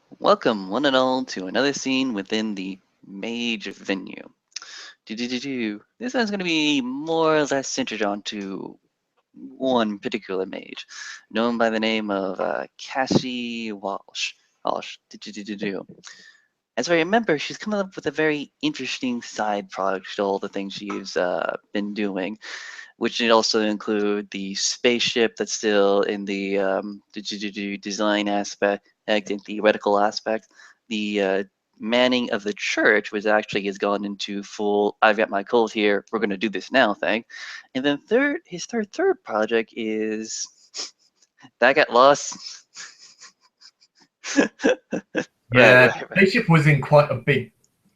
Welcome, one and all, to another scene within the Mage venue. This one's going to be more or less centered onto one particular mage, known by the name of Cassie Walsh. Walsh. As I remember, she's coming up with a very interesting side project to all the things she's been doing, which would also include the spaceship that's still in the design aspect, and theoretical aspect. The manning of the church, which actually has gone into full, I've got my cult here, we're going to do this now thing. And then his third project is that got lost. Right, Yeah, right, right. spaceship was in quite a big,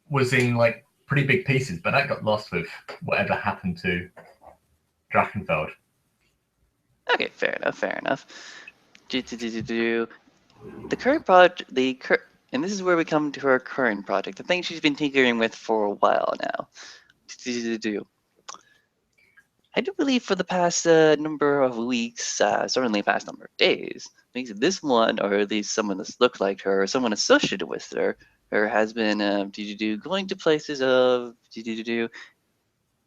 was in like pretty big pieces, but that got lost with whatever happened to Drachenfeld. Okay, fair enough, fair enough. The current project, and this is where we come to her current project, the thing she's been tinkering with for a while now. I do believe for the past number of weeks, certainly the past number of days, this one, or at least someone that's looked like her, or someone associated with her has been going to places of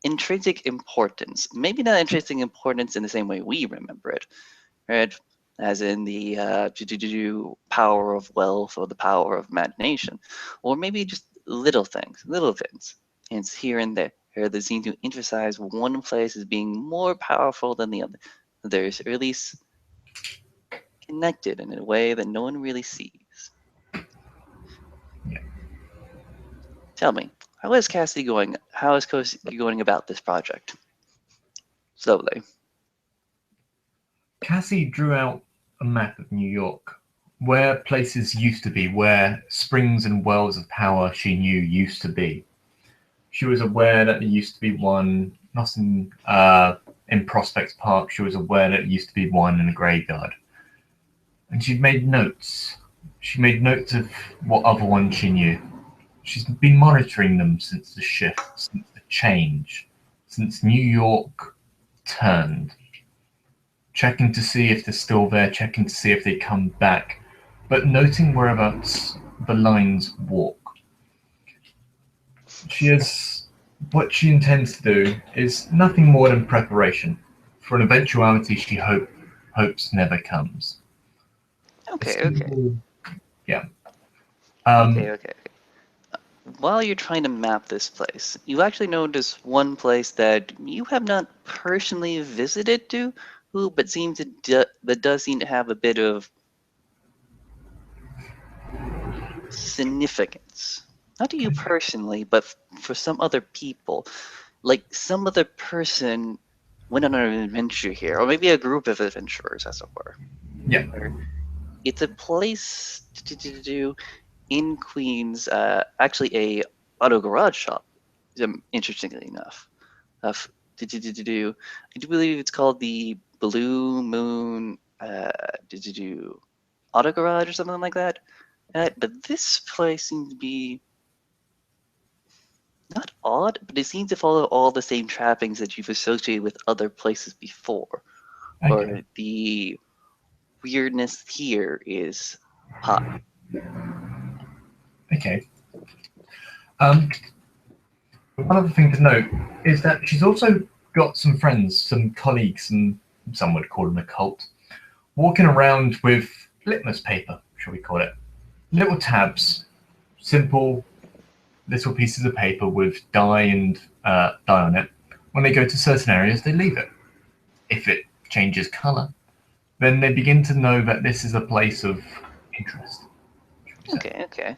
intrinsic importance. Maybe not intrinsic importance in the same way we remember it, right? As in the power of wealth or the power of imagination, or maybe just little things, little things, and it's here and there. Here they seem to emphasize one place as being more powerful than the other. There's or at least connected in a way that no one really sees. Yeah. Tell me, how is Cassidy going? How is Cassidy going about this project? Slowly. Cassie drew out a map of New York, where places used to be, where springs and wells of power she knew used to be. She was aware that there used to be one, not in Prospects Park. She was aware that there used to be one in a graveyard, and she'd made notes. She made notes of what other ones she knew. She's been monitoring them since the shift, since the change, since New York turned, checking to see if they're still there, checking to see if they come back, but noting whereabouts the lines walk. She is what she intends to do is nothing more than preparation for an eventuality she hopes never comes. A Okay, okay, single, yeah. okay, Um, okay. While you're trying to map this place, you actually notice one place that you have not personally visited to, but that does seem to have a bit of significance. Not to you personally, but for some other people. Like some other person went on an adventure here, or maybe a group of adventurers, as it were. yeah. Or it's a place in Queens, actually a auto garage shop, interestingly enough. Of I do believe it's called the Blue Moon Auto Garage or something like that. But this place seems to be not odd, but it seems to follow all the same trappings that you've associated with other places before. Okay. Or the weirdness here is high. Okay. Um, One other thing to note is that she's also got some friends, some colleagues, and some would call them a cult, walking around with litmus paper, shall we call it? Little tabs, simple little pieces of paper with dye on it. When they go to certain areas, they leave it. If it changes colour, then they begin to know that this is a place of interest, shall we say. Okay, okay.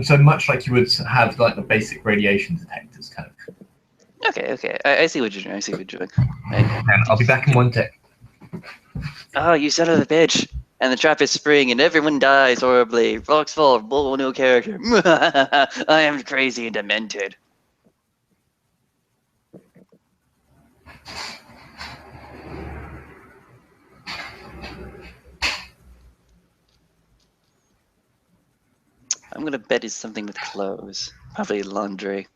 So much like you would have like the basic radiation detectors kind of. Okay, okay. I see what you're doing. I see what you're doing. Right. And I'll be back in one tick. Oh, you son of a bitch! And the trap is spring, and everyone dies horribly. Rocks fall, bull, no character. I am crazy and demented. I'm gonna bet it's something with clothes. Probably laundry.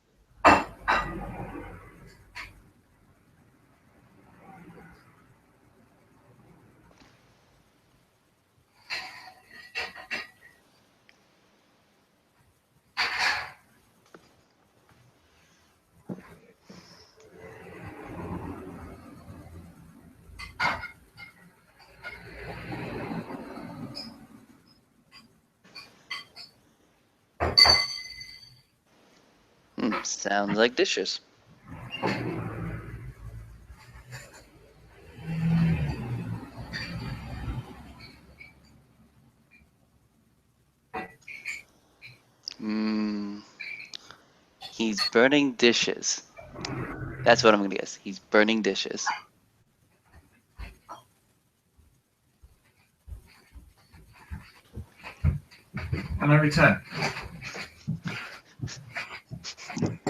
Sounds like dishes. He's burning dishes. That's what I'm gonna guess. He's burning dishes. And I return.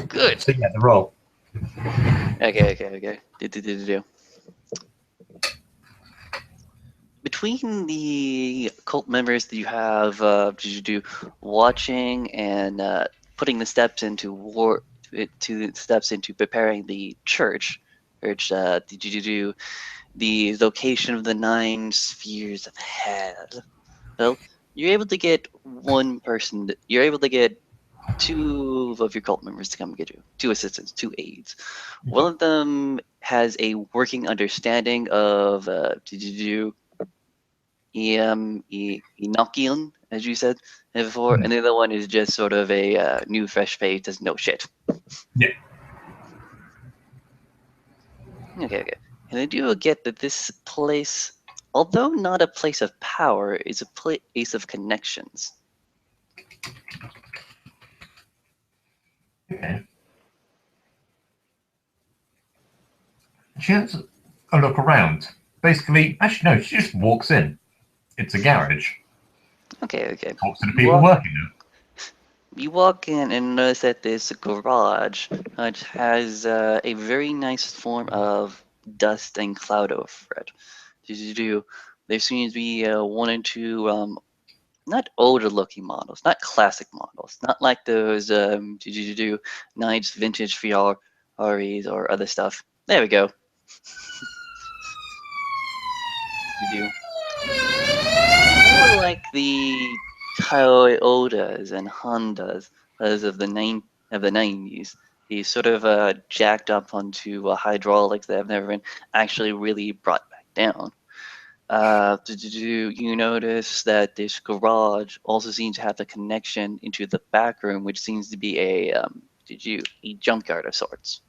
Good. So yeah, the roll. Okay. Do. Between the cult members that you have, did you do watching and putting the steps into preparing the church? Which did you do the location of the 9 spheres of hell? Well, you're able to get one person. You're able to get 2 of your cult members to come get you. 2 assistants, 2 aides. One of them has a working understanding of Enochian, as you said before, and the other one is just sort of a new fresh face, doesn't know shit. Yeah. Okay. And I do get that this place, although not a place of power, is a place of connections. Okay. She has a look around. Basically, actually, no, she just walks in. It's a garage. Okay. Talks to the people working there. You walk in and notice that this garage, which has a very nice form of dust and cloud over it. There seems to be 1 or 2 not older looking models, not classic models, not like those nice vintage Ferraris or other stuff. There we go. More like the Toyotas and Hondas as of the 90s. He's sort of jacked up onto hydraulics that have never been actually really brought back down. You notice that this garage also seems to have a connection into the back room, which seems to be a junkyard of sorts.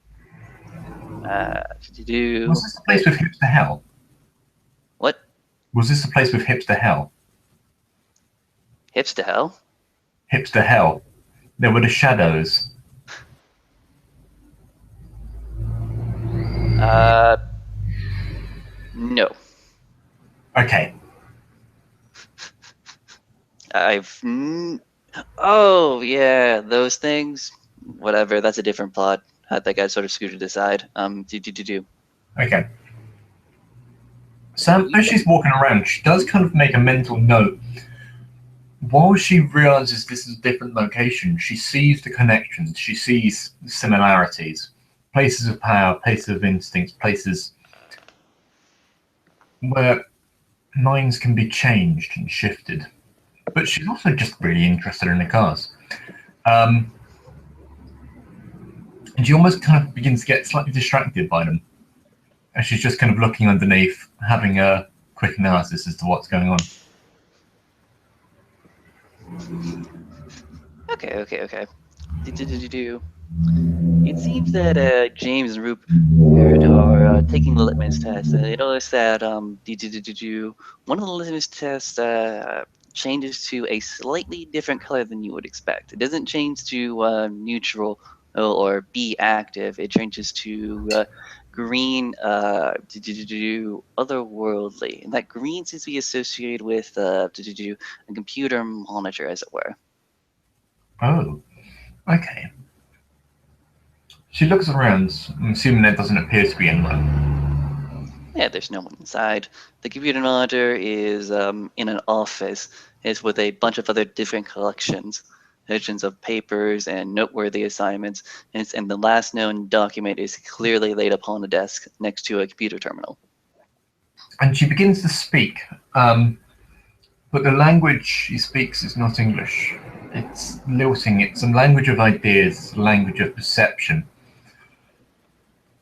Was this the place with hipster hell? What? Was this the place with hipster hell? Hipster hell? Hipster hell. There were the shadows. No. Okay. Oh yeah, those things. Whatever. That's a different plot. Had that guy sort of scooted aside. Okay. So as she's walking around, she does kind of make a mental note. While she realizes this is a different location, she sees the connections. She sees similarities. Places of power, places of instincts, places where minds can be changed and shifted. But she's also just really interested in the cars. And she almost kind of begins to get slightly distracted by them. And she's just kind of looking underneath, having a quick analysis as to what's going on. Okay. It seems that James and Rupert are taking the litmus test, and they notice that one of the litmus tests changes to a slightly different color than you would expect. It doesn't change to neutral or be active. It changes to green, otherworldly, and that green seems to be associated with a computer monitor, as it were. Oh, okay. She looks around. I'm assuming there doesn't appear to be anyone. Yeah, there's no one inside. The computer monitor is in an office. It's with a bunch of other different collections of papers and noteworthy assignments, and the last known document is clearly laid upon a desk next to a computer terminal. And she begins to speak, but the language she speaks is not English. It's lilting. It's a language of ideas, a language of perception.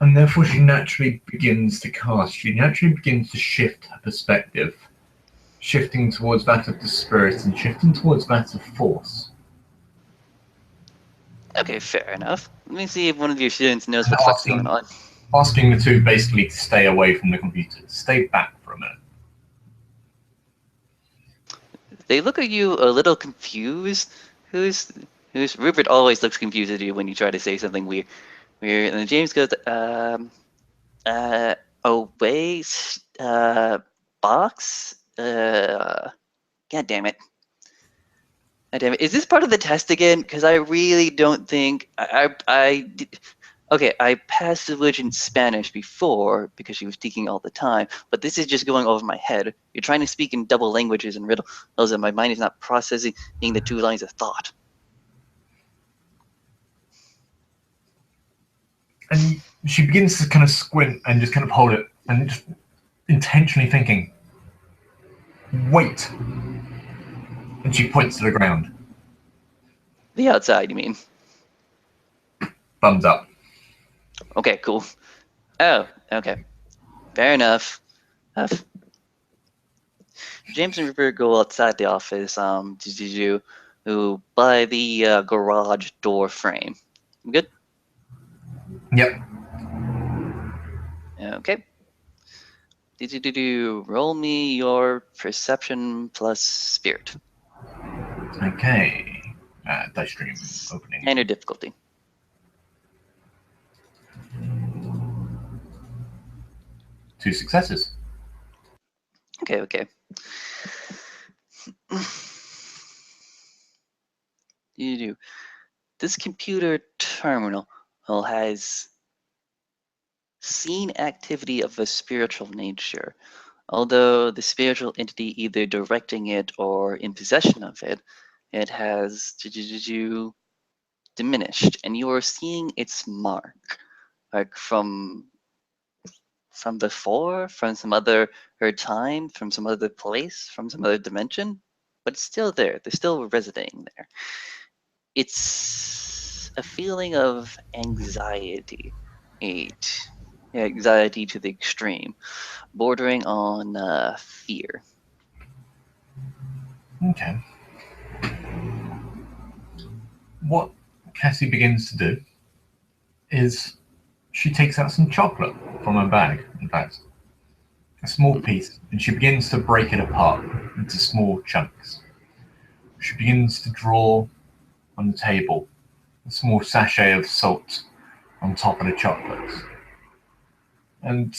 And therefore she naturally begins to cast. She naturally begins to shift her perspective, shifting towards that of the spirit and shifting towards that of force. Okay, fair enough. Let me see if one of your students knows what the fuck's going on. Asking the two basically to stay away from the computer. Stay back for a minute. They look at you a little confused. Who's Rupert always looks confused at you when you try to say something weird. And then James goes, away, box, god damn it. God damn it. Is this part of the test again? Because I really don't think okay, I passed religion Spanish before because she was speaking all the time, but this is just going over my head. You're trying to speak in double languages and riddles, and my mind is not processing the two lines of thought. And she begins to kind of squint and just kind of hold it and just intentionally thinking, wait. And she points to the ground. The outside, you mean? Thumbs up. Okay, cool. Oh, okay. Fair enough. James and Rupert go outside the office to by the garage door frame. Good? Yep. Okay. Roll me your perception plus spirit. Okay. Dice stream opening. And your difficulty. Two successes. Okay. This computer terminal has seen activity of a spiritual nature. Although the spiritual entity either directing it or in possession of it, it has diminished, and you are seeing its mark, like from before, from some other time, from some other place, from some other dimension, but it's still there. They're still residing there. It's a feeling of anxiety, anxiety to the extreme, bordering on fear. Okay. What Cassie begins to do is she takes out some chocolate from her bag, in fact, a small piece, and she begins to break it apart into small chunks. She begins to draw on the table a small sachet of salt on top of the chocolates and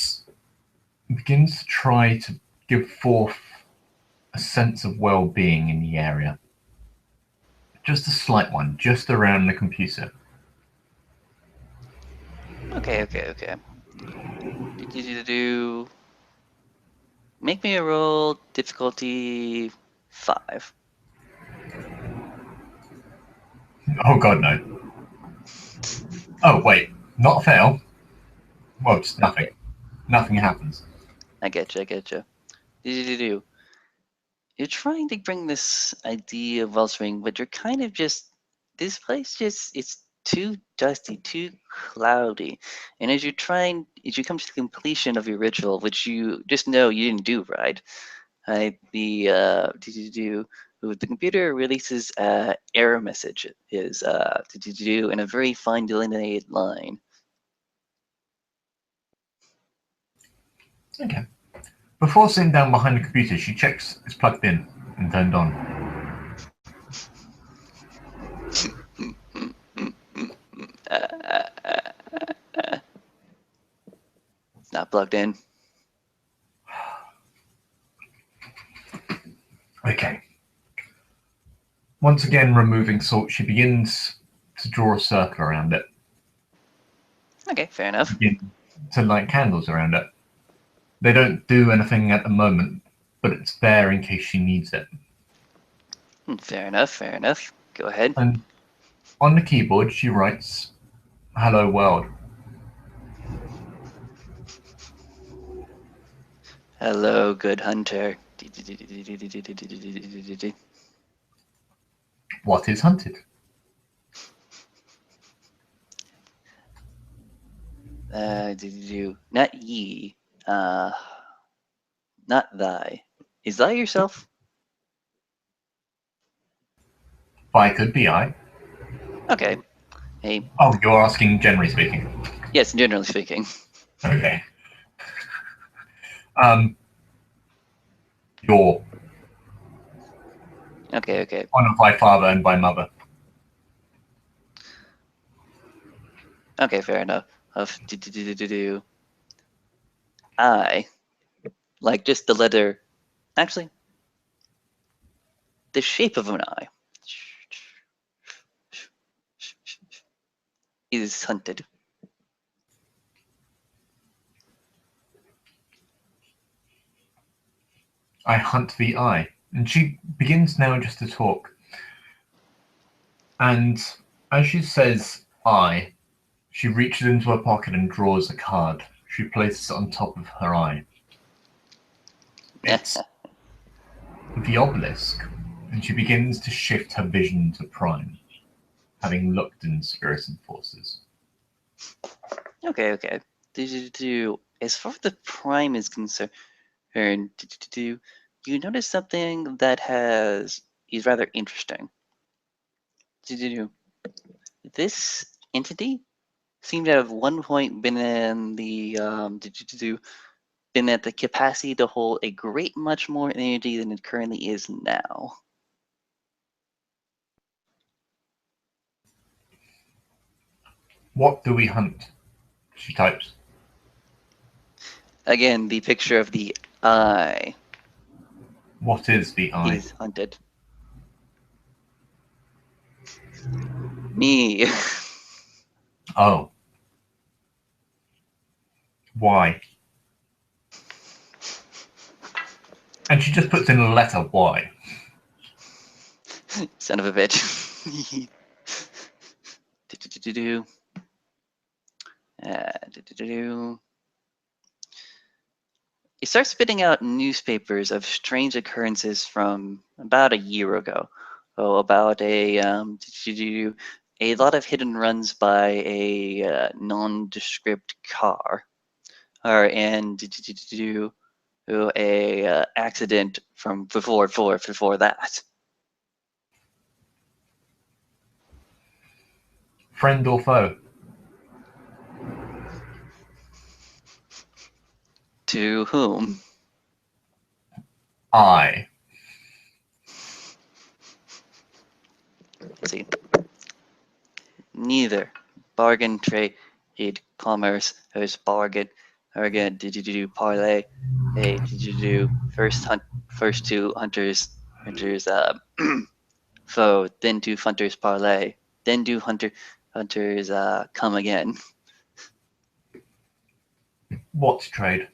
begins to try to give forth a sense of well-being in the area. Just a slight one, just around the computer. Okay. Make me a roll, difficulty 5. Oh god, no. Oh wait, not fail. Well, just nothing. Okay. Nothing happens. I get you. You're trying to bring this idea of wellspring, but you're kind of just this place it's too dusty, too cloudy. And as you come to the completion of your ritual, which you just know you didn't do right, the computer releases error message is in a very fine delineated line. Okay. Before sitting down behind the computer, she checks it's plugged in and turned on. It's not plugged in. Okay. Once again, removing salt, she begins to draw a circle around it. Okay, fair enough. Begin to light candles around it. They don't do anything at the moment, but it's there in case she needs it. Fair enough. Go ahead. And on the keyboard, she writes, "Hello world." Hello, good hunter. What is hunted? Not ye. Not thy. Is thy yourself? By could be I. Okay. A Oh, you're asking generally speaking. yes, generally speaking. Okay. You're Okay. honored by father and by mother. Okay, fair enough. Of do. I like just the letter. Actually, the shape of an eye is hunted. I hunt the eye. And she begins now just to talk. And as she says I, she reaches into her pocket and draws a card. She places it on top of her eye. It's the obelisk, and she begins to shift her vision to Prime, having looked in Spirit and Forces. Okay. Do. As far as the prime is concerned, do you notice something that is rather interesting? Do this entity seemed to have one point been in the been at the capacity to hold a great much more energy than it currently is now. What do we hunt? She types. Again, the picture of the eye What is the eye? is hunted. Me. Oh. Why? And she just puts in a letter Y. Son of a bitch. Do. Do. He starts spitting out newspapers of strange occurrences from about a year ago. Oh, about a lot of hit and runs by a nondescript car, or and a accident from before that. Friend or foe? To whom? I. Let's see. Neither. Bargain, trade, commerce. There's bargain. Again, did you do parlay? Hey, did you do first two hunters foe, then do hunters parlay, then do hunters come again. What trade?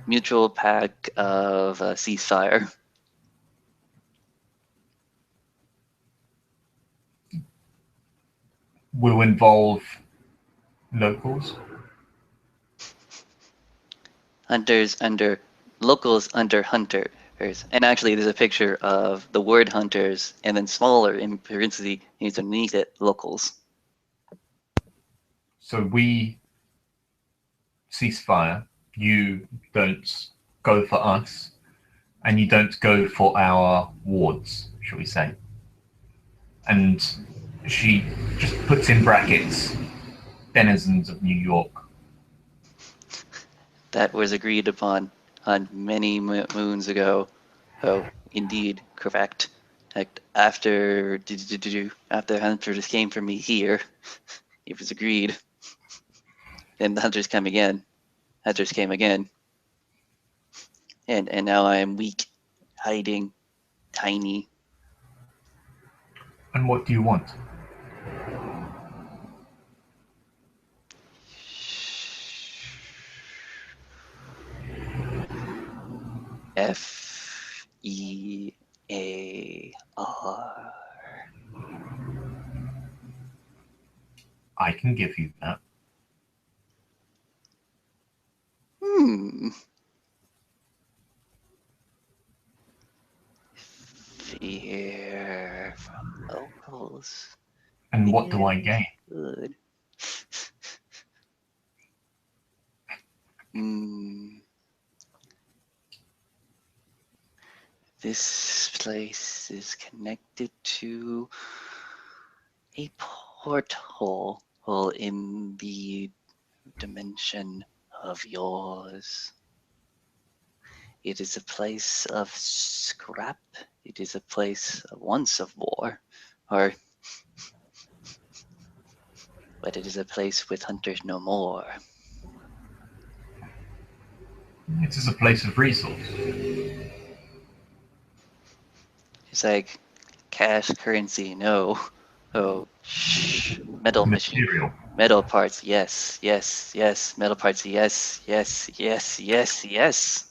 Mutual pack of ceasefire. Will involve locals? Hunters under locals under hunters. And actually, there's a picture of the word hunters and then smaller in parentheses underneath it, locals. So we cease fire. You don't go for us, and you don't go for our wards, shall we say. And she just puts in brackets, denizens of New York. That was agreed upon on many moons ago. Oh, indeed, correct. After after hunters came for me here, it was agreed. Then the hunters come again. Hunters came again. And now I am weak, hiding, tiny. And what do you want? FEAR. I can give you that. Hmm. Fear from locals. And what do I Fear gain? good. Hmm. This place is connected to a porthole hole in the dimension of yours. It is a place of scrap. It is a place once of war, or but it is a place with hunters no more. It is a place of resource. It's like cash currency, no. Oh, shh. Metal machine. Material. Metal parts, yes, yes, yes. Metal parts, yes, yes, yes, yes, yes.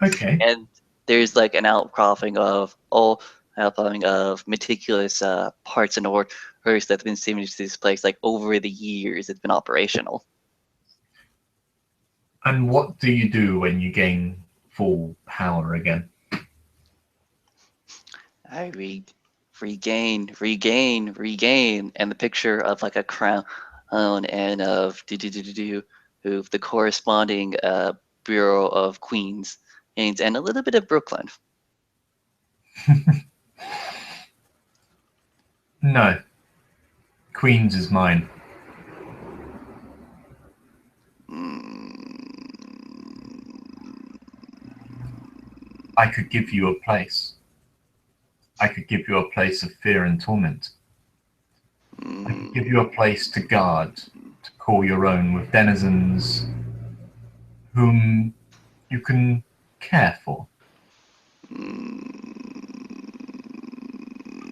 Okay. And there's like an outcropping of meticulous parts and orders that have been sent to this place like over the years it's been operational. And what do you do when you gain full power again? I regain, and the picture of like a crown and of who the corresponding Bureau of Queens and a little bit of Brooklyn. No. Queens is mine. I could give you a place. I could give you a place of fear and torment. I could give you a place to guard, to call your own, with denizens whom you can care for.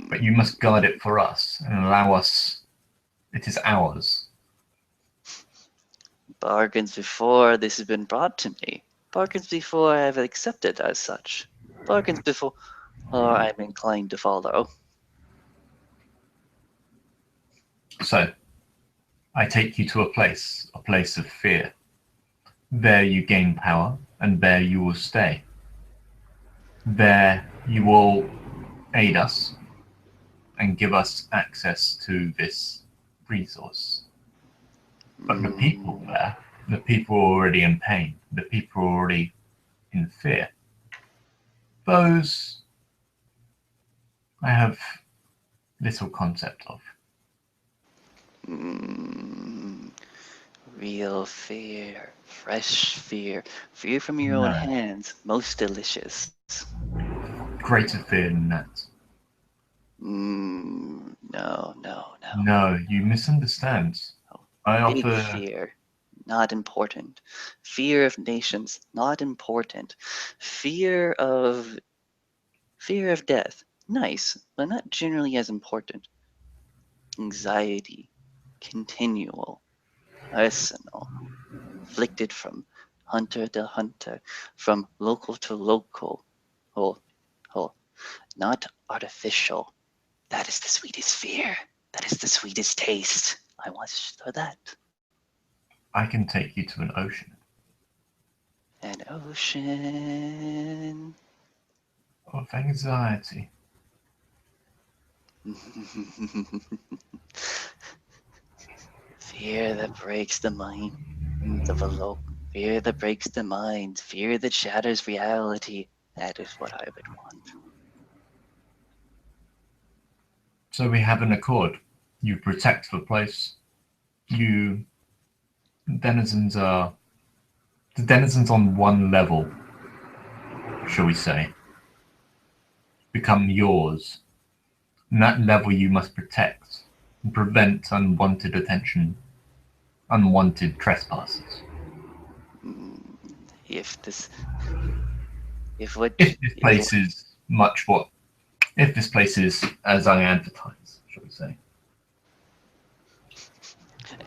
But you must guard it for us and allow us. It is ours. Bargains before this has been brought to me. Bargains before I have accepted as such. Bargains before I'm inclined to follow. So, I take you to a place of fear. There you gain power, and there you will stay. There you will aid us and give us access to this resource. But the people there, the people are already in pain, the people are already in fear. Those I have little concept of. Real fear, fresh fear, fear from your own hands, most delicious. Greater fear than that. No. No, you misunderstand. I Big offer fear, not important. Fear of nations, not important. Fear of death, nice, but not generally as important. Anxiety, continual, personal, inflicted from hunter to hunter, from local to local. Oh, not artificial. That is the sweetest fear. That is the sweetest taste. I want for that. I can take you to an ocean. An ocean. Of anxiety. Fear that breaks the mind of a local. Fear that breaks the mind. Fear that shatters reality. That is what I would want. So we have an accord. You protect the place. The denizens on one level, shall we say, become yours. And that level you must protect and prevent unwanted attention, unwanted trespassers. If this place is as I advertise, shall we say.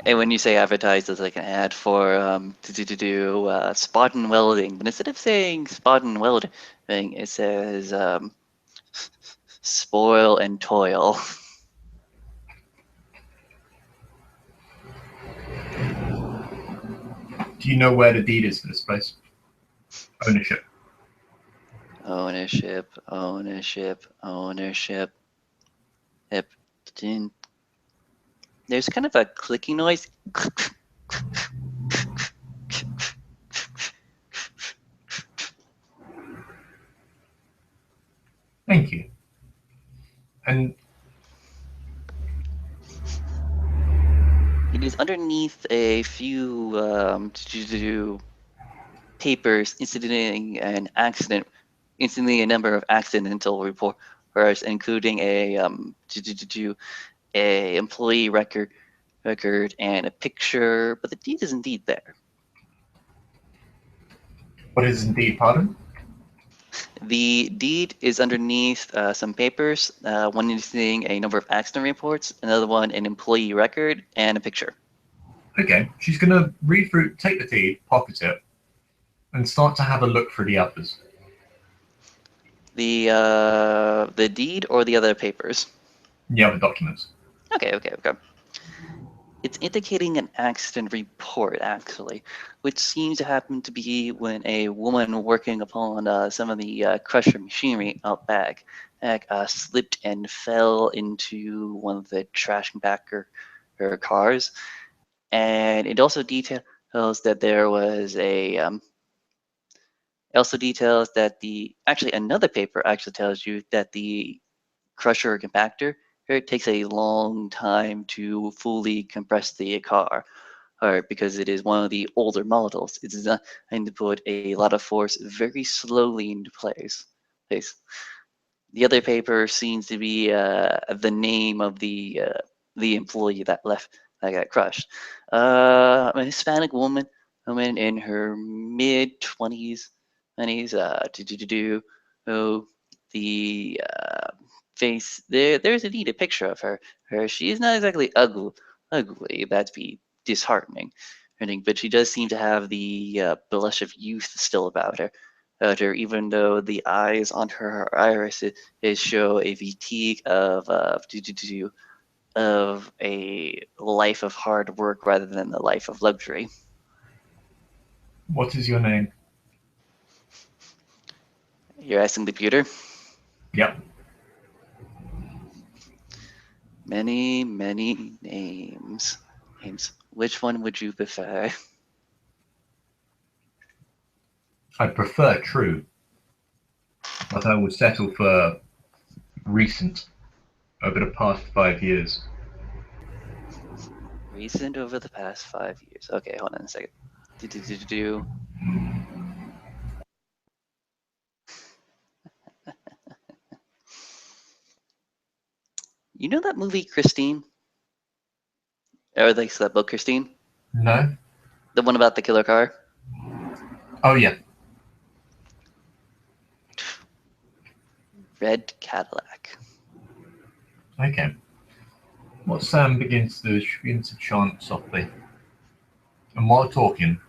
And when you say advertise, it's like an ad for spot and welding. But instead of saying spot and welding, it says spoil and toil. Do you know where the deed is for this place? Ownership. There's kind of a clicking noise. Thank you. And It is underneath a few papers instantly a number of accidental reports, including a employee record and a picture, but the deed is indeed there. what is indeed, pardon? The deed is underneath some papers, one listing a number of accident reports, another one an employee record, and a picture. Okay, she's going to read through, take the deed, pocket it, and start to have a look through the others. The deed or the other papers? The other documents. Okay. It's indicating an accident report, actually, which seems to happen to be when a woman working upon some of the crusher machinery out back slipped and fell into one of the trash compactor cars. And it also details that there was another paper actually tells you that the crusher compactor, it takes a long time to fully compress the car, or because it is one of the older models. It's designed to put a lot of force very slowly into place. The other paper seems to be the name of the employee that got crushed. A Hispanic woman in her mid 20s, oh, the face there's indeed a picture of her. She is not exactly ugly. That'd be disheartening. But she does seem to have the blush of youth still about her, even though the eyes on her iris show a fatigue of a life of hard work rather than a life of luxury. What is your name? You're asking the computer? Yep. Many names. Which one would you prefer? I prefer true, but I would settle for recent over the past 5 years. Recent over the past 5 years. Okay, hold on a second. Do. You know that movie Christine? Or like that book Christine? No? The one about the killer car? Oh, yeah. Red Cadillac. Okay. What Sam begins to do is she begins to chant softly. And while talking,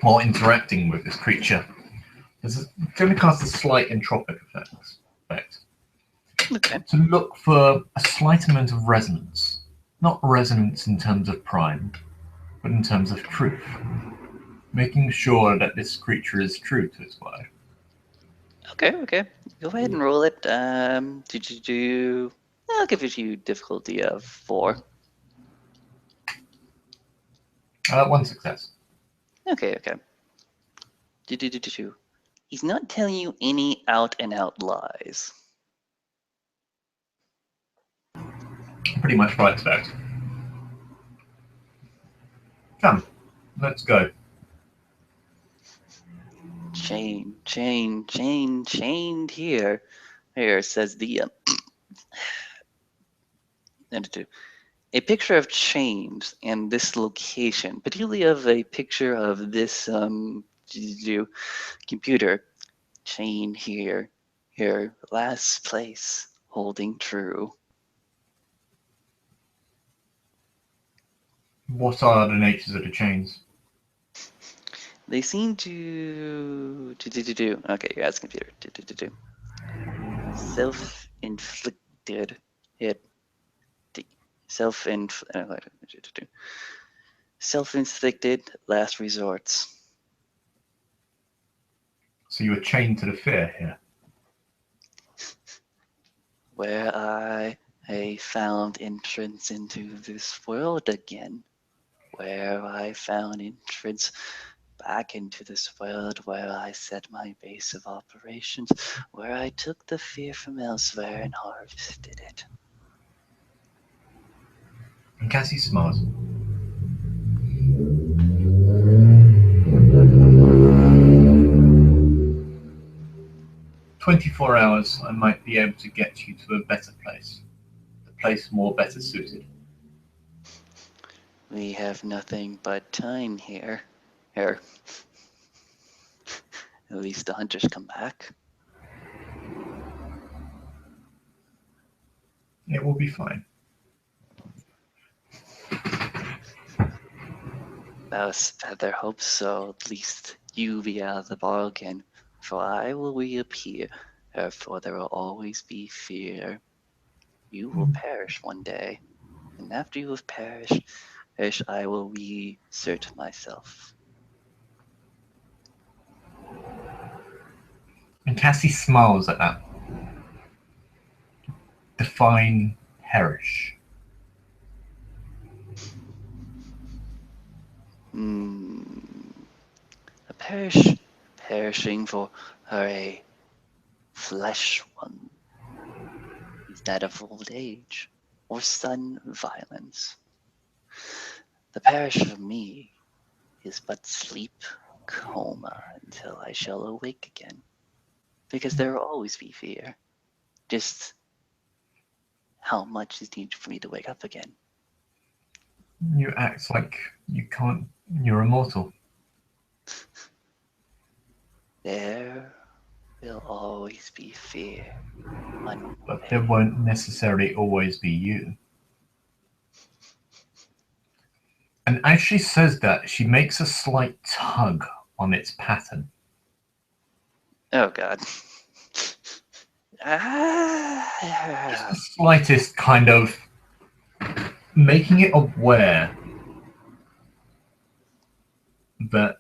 while interacting with this creature, it's going to cast a slight entropic effect. Okay. To look for a slight amount of resonance. Not resonance in terms of prime, but in terms of truth. Making sure that this creature is true to its word. Okay. Go ahead and roll it. I'll give it you difficulty of 4. One success. Okay. Do. He's not telling you any out and out lies. Pretty much what I expect. Come, let's go. Chained here. Here says the a picture of chains and this location, particularly of a picture of this computer chain here, last place holding true. What are the natures of the chains? They seem to do. Okay, you're asking computer. Self-inflicted hit. Self-inflicted last resorts. So you are chained to the fear here. Where I found entrance into this world again. Where I found entrance back into this world where I set my base of operations, where I took the fear from elsewhere and harvested it. And Cassie smiles. 24 hours, I might be able to get you to a better place. A place more better suited. We have nothing but time here. Here. At least the hunters come back. It will be fine. Thus, Feather hopes so. At least you be out of the bargain. For I will reappear. Therefore, there will always be fear. You will perish one day. And after you have perished, I will reassert myself. And Cassie smiles at that. Define perish. A perishing for her a flesh one. Is that of old age or sudden violence? The perish of me is but sleep coma until I shall awake again. Because there will always be fear. Just how much is needed for me to wake up again? You act like you can't. You're immortal. There will always be fear. But there won't necessarily always be you. And as she says that, she makes a slight tug on its pattern. Oh God. Just the slightest kind of making it aware that,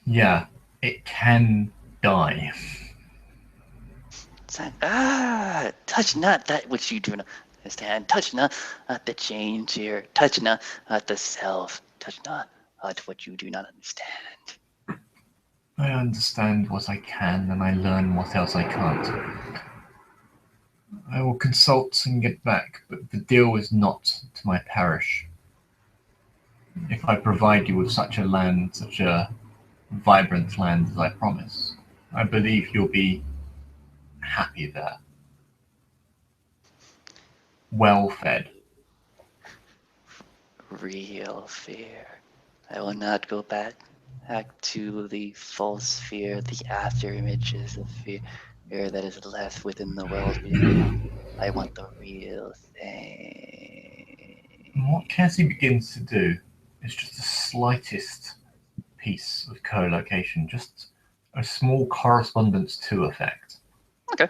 yeah, it can die. Touch not that which you do not understand. Touch not the change here. Touch not the self. Touch not what you do not understand. I understand what I can, and I learn what else I can't. I will consult and get back, but the deal is not to my parish. If I provide you with such a land, such a vibrant land as I promise, I believe you'll be happy there. Well fed. Real fear. I will not go back to the false fear, the after images of fear that is left within the world beyond. I want the real thing. And what Cassie begins to do is just the slightest piece of co-location, just a small correspondence to effect. Okay.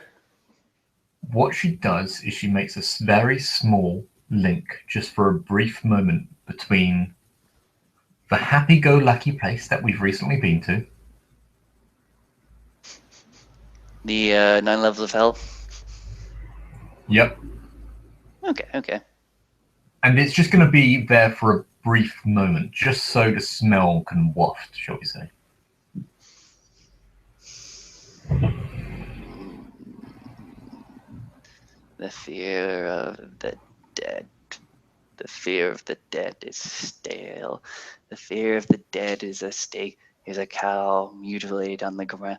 What she does is she makes a very small link just for a brief moment between the happy-go-lucky place that we've recently been to. The 9 levels of hell? Yep. Okay. And it's just going to be there for a brief moment, just so the smell can waft, shall we say. The fear of the dead. The fear of the dead is stale. The fear of the dead is a steak, is a cow mutilated on the ground,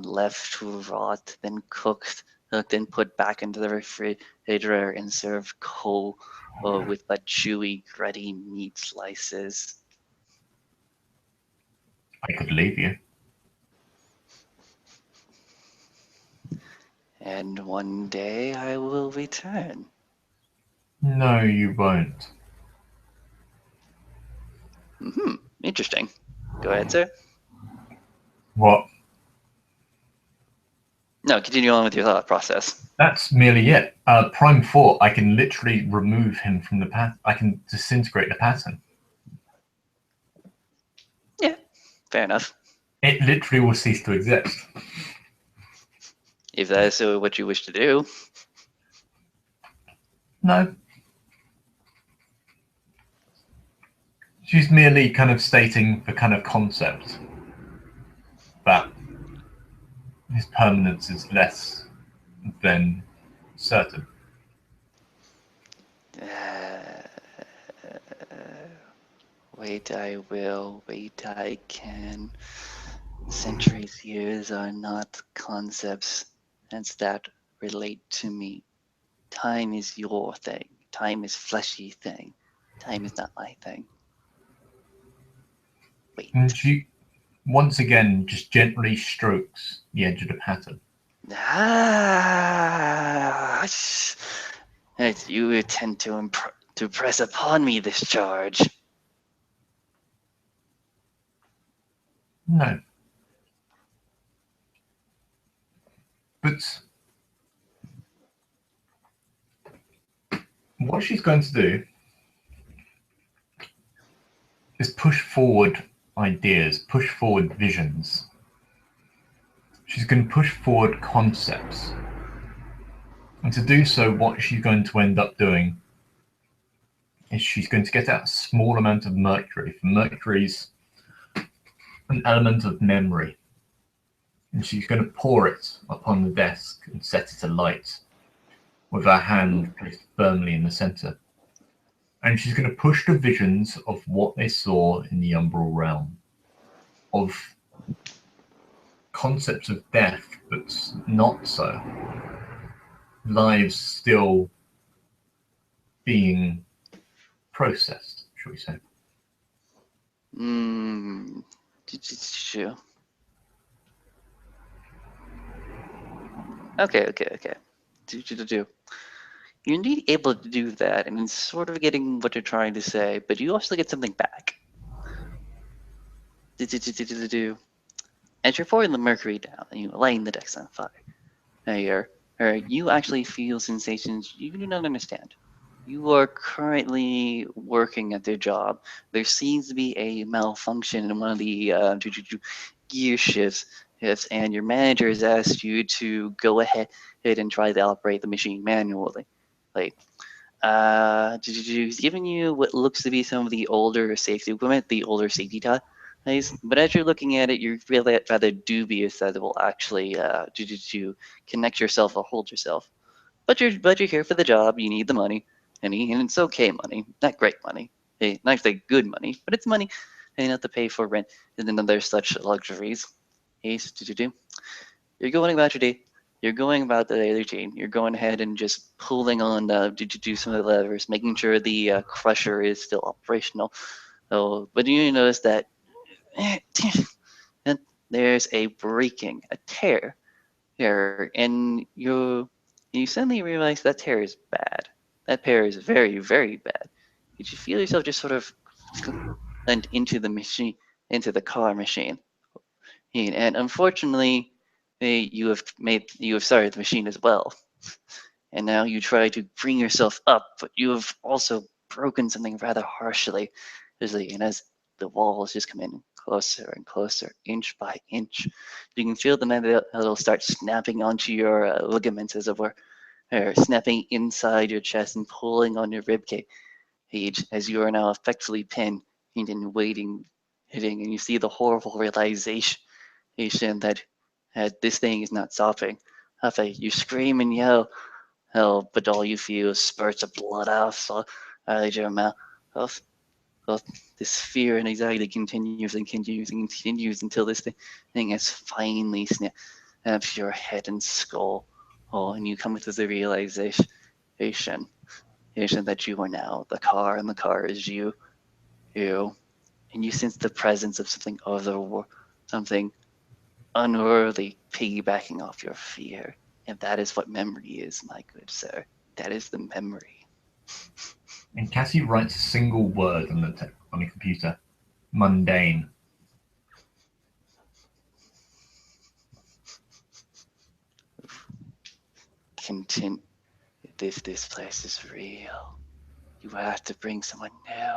left to rot, then cooked, then put back into the refrigerator and served cold with but chewy, gritty meat slices. I could leave you. And one day I will return. No, you won't. Interesting. Go ahead, sir. What? No, continue on with your thought process. That's merely it. Prime 4, I can literally remove him from the pattern. I can disintegrate the pattern. Yeah, fair enough. It literally will cease to exist. If that is what you wish to do. No. She's merely kind of stating the kind of concept that his permanence is less than certain. Wait, I will. Wait, I can. Centuries, years are not concepts as that relate to me. Time is your thing. Time is fleshy thing. Time is not my thing. Wait. And she, once again, just gently strokes the edge of the pattern. You intend to press upon me this charge. No. But what she's going to do is push forward ideas, push forward visions. She's going to push forward concepts. And to do so, what she's going to end up doing is she's going to get out a small amount of mercury. Mercury's an element of memory. And she's going to pour it upon the desk and set it alight with her hand placed firmly in the center. And she's going to push the visions of what they saw in the umbral realm, of concepts of death, but not so. Lives still being processed, shall we say. Sure. Okay. You're indeed able to do that, and it's sort of getting what you're trying to say, but you also get something back. As you're pouring the mercury down and you're lighting the decks on fire, you actually feel sensations you do not understand. You are currently working at their job. There seems to be a malfunction in one of the gear shifts, and your manager has asked you to go ahead and try to operate the machine manually. He's giving you what looks to be some of the older safety equipment, the older safety ties. But as you're looking at it, you're really rather dubious that it will actually to connect yourself or hold yourself. But you're here for the job. You need the money, and it's okay money, not great money. Hey, not say good money, but it's money, and enough to pay for rent and other such luxuries. You're going about your day. You're going about the daily routine. You're going ahead and just pulling on do some of the levers, making sure the crusher is still operational. Oh, but you notice that and there's a breaking, a tear here, and you suddenly realize that tear is bad. That tear is very, very bad. You feel yourself just sort of into the machine, into the car machine, and unfortunately, you have started the machine as well. And now you try to bring yourself up, but you have also broken something rather harshly. And as the walls just come in closer and closer, inch by inch, you can feel the metal start snapping onto your ligaments, as it were, or snapping inside your chest and pulling on your rib cage, as you are now effectively pinned and waiting, hitting, and you see the horrible realization that this thing is not stopping. You scream and yell, but all you feel is spurts of blood out of your mouth. This fear and anxiety continues and continues and continues until this thing has finally snapped your head and skull. And you come to the realization that you are now the car, and the car is you. And you sense the presence of something unworthy piggybacking off your fear. And that is what memory is, my good sir. That is the memory. And Cassie writes a single word on the computer: mundane. Continue. If this place is real, you have to bring someone new.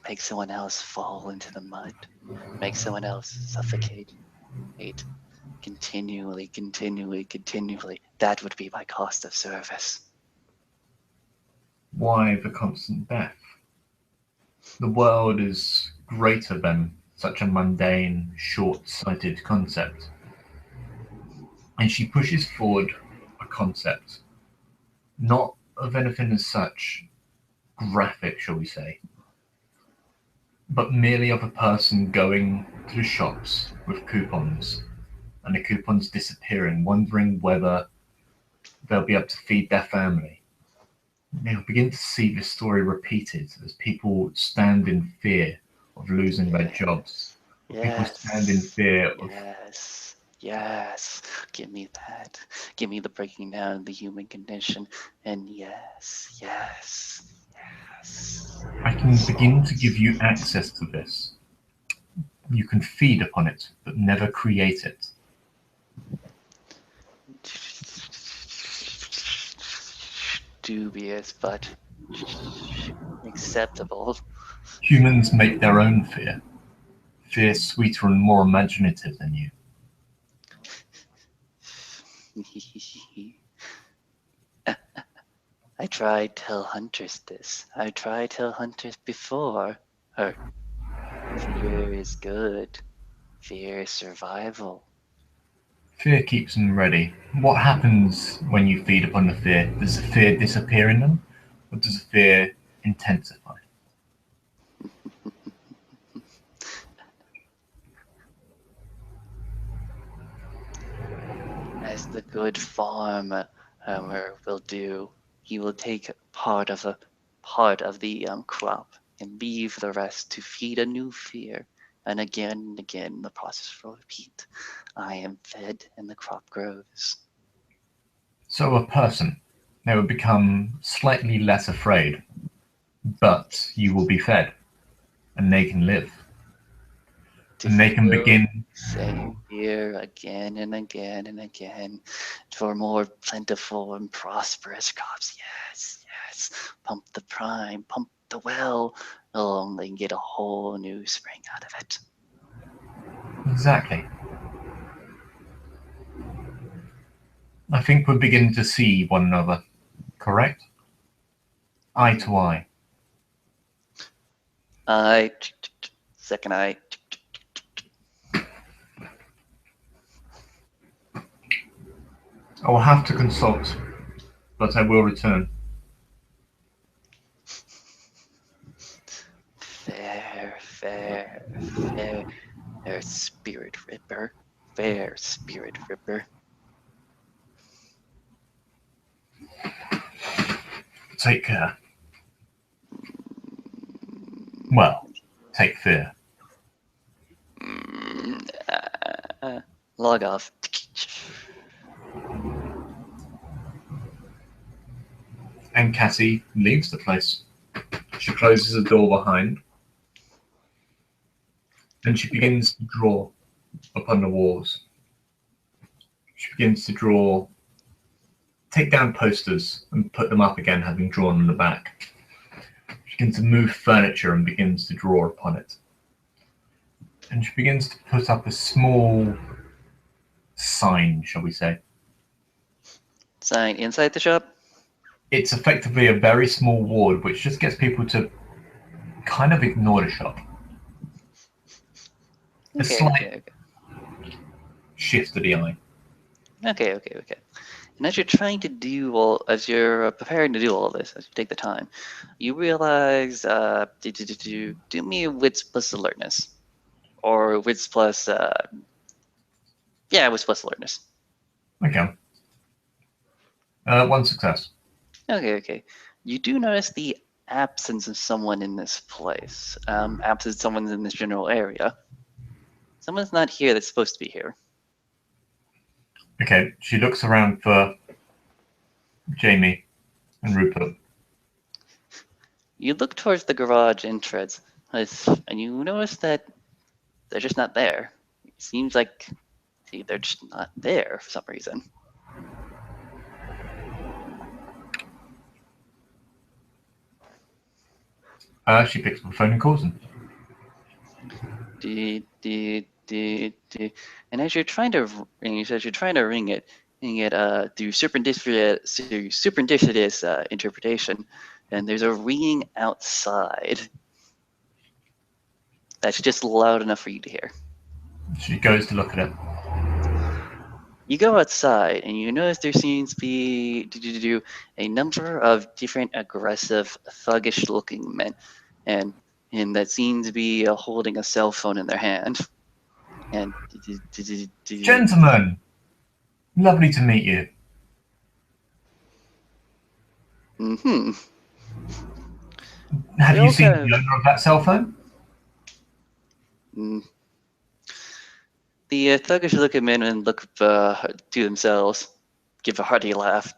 Make someone else fall into the mud. Make someone else suffocate. Continually. That would be my cost of service. Why the constant death? The world is greater than such a mundane, short-sighted concept. And she pushes forward a concept, not of anything as such graphic, shall we say, but merely of a person going to the shops with coupons and the coupons disappearing, wondering whether they'll be able to feed their family. They'll begin to see this story repeated as people stand in fear of losing their jobs. People stand in Yes. fear of Yes. Yes. Give me that. Give me the breaking down of the human condition. And yes. Yes. Yes. I can begin to give you access to this. You can feed upon it, but never create it. Dubious, but acceptable. Humans make their own fear. Fear sweeter and more imaginative than you. I tried tell hunters this. I tried tell hunters before. Her fear is good. Fear is survival. Fear keeps them ready. What happens when you feed upon the fear? Does the fear disappear in them, or does the fear intensify? As the good farmer will do, he will take part of the crop and leave the rest to feed a new fear. And again, the process will repeat. I am fed and the crop grows. So a person, they will become slightly less afraid, but you will be fed, and they can live. To And they can feel begin. same fear again and again and again for more plentiful and prosperous crops. Yes, yes. Pump the prime, pump the well. They'll only get a whole new spring out of it. Exactly. I think we're beginning to see one another, correct? Eye to eye. Eye, second eye. I will have to consult, but I will return. Fair, fair, fair, fair spirit ripper. Fair spirit ripper. Take care. Well, take fear. Log off. And Cassie leaves the place. She closes the door behind, and she begins to draw upon the walls. She begins to draw, take down posters and put them up again, having drawn on the back. She begins to move furniture and begins to draw upon it. And she begins to put up a small sign, shall we say. Sign inside the shop? It's effectively a very small ward which just gets people to kind of ignore the shop. A slight shift of the eye. Okay. And as you're trying to do as you're preparing to do all this, as you take the time, you realize, do me a wits plus alertness, or wits plus, wits plus alertness. Okay. One success. Okay. You do notice the absence of someone in this place. Absence of someone in this general area. Someone's not here that's supposed to be here. Okay, she looks around for Jamie and Rupert. You look towards the garage entrance, and you notice that they're just not there. It seems like they're just not there for some reason. She picks up the phone and calls them. And as you're trying to ring it through serendipitous interpretation, and there's a ringing outside. that's just loud enough for you to hear. She goes to look at it. You go outside and you notice there seems to be a number of different aggressive, thuggish looking men, and that seem to be holding a cell phone in their hand. And Gentlemen, lovely to meet you. mm-hmm. Have They you all seen kind the owner of that cell phone? The thuggish looking men look to themselves, give a hearty laugh.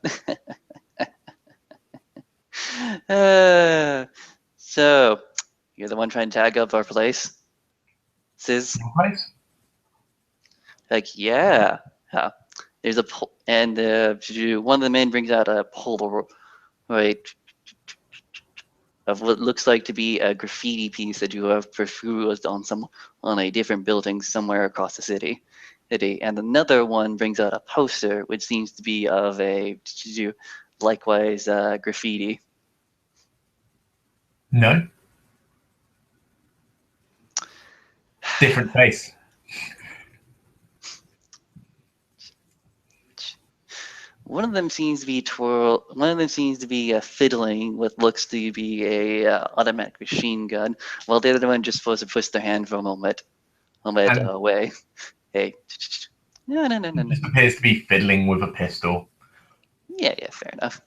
So, you're the one trying to tag up our place? Sis? Your place? Like, yeah. There's a and one of the men brings out a Polaroid of what looks like to be a graffiti piece that you have perused on a different building somewhere across the city. And another one brings out a poster which seems to be of a likewise graffiti. No. Different face. One of them seems to be fiddling with looks to be a automatic machine gun, while the other one just supposed to push their hand for a moment away. Hey, no. Just appears to be fiddling with a pistol. Yeah, fair enough.